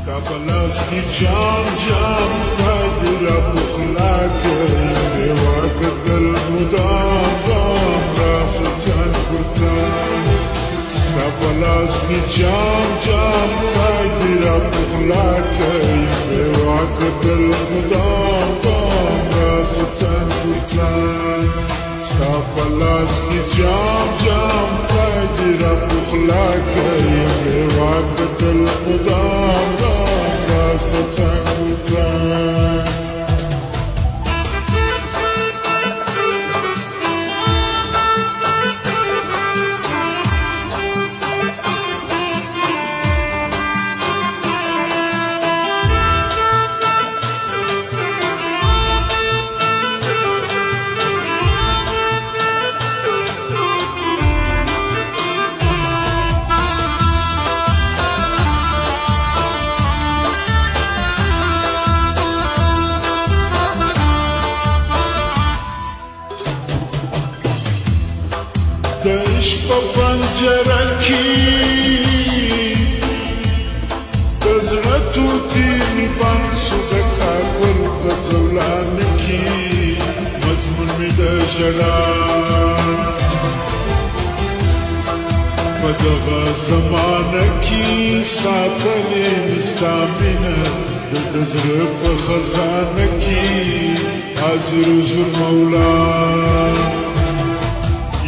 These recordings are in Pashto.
Tabalaski jam jam Kadira bukhlake Waqt al-mudam dam Rasatan kurtan Tabalaski jam jam Kadira bukhlake Waqt al-mudam dam Rasatan kurtan Tabalaski jam jam Kadira bukhlake Waqt al-mudam عشق پنجره کی دزړه توتی بند شو د کابل په ځولان کی مضمون می د ژړا په دغه زمانه کی ساتلې ستا مینه د زړه په خزانه کی حاضر حضور مولا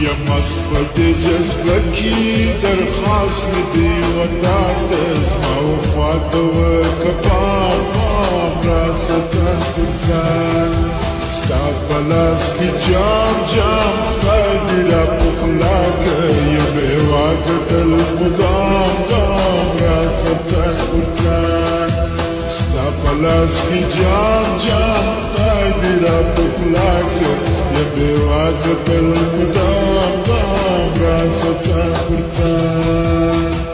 یا مست پدې جذبه کې درخواست مې دی وتا زما خواته وکباب راسه ځان پر ځان ستا په لاس کې جام جام خدای دې را پخلا کړي بې واکه تل مدام دام راسه ځان پر ځان ستا په لاس کې جام جام خدای دې را پخلا کړي بې واکه تل مدام دام راسه ځان پر ځان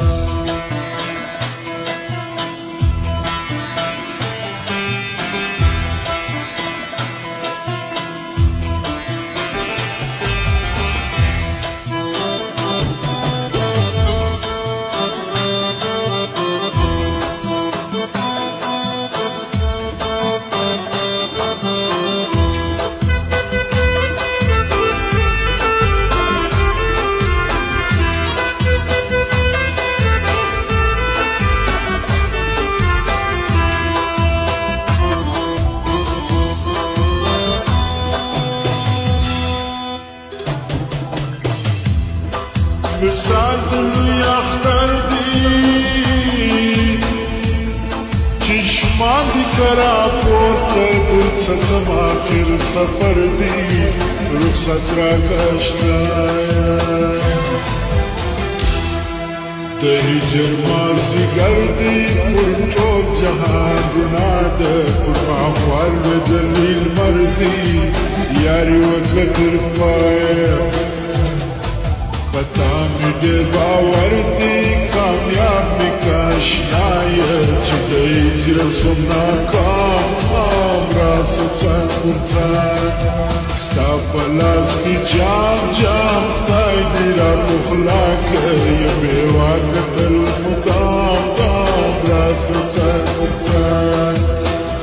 مثال دلوی اختر دی چشمان دی کرا پورتا دل سزم آخر سفر دی رخصت را کشتا د هجر ماز دی گردی پر ټول جهان گناه ده پر ماحول و دلیل مردی یاری وکړه تر پایه پتا می ډېر باور دی کامیاب می کاشنایه چې د هجرت شوم ناکام راسه ځان پر ځان ستا په لاس کې جام جام خدای دې را پخلا کړي بې واکه تل مدام دام راسه ځان پر ځان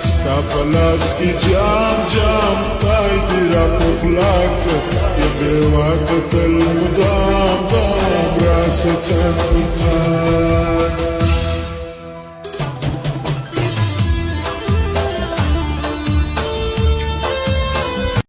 ستا په لاس کې جام جام خدای دې را پخلا کړي بې واکه تل مدام دام راسه ځان پر ځان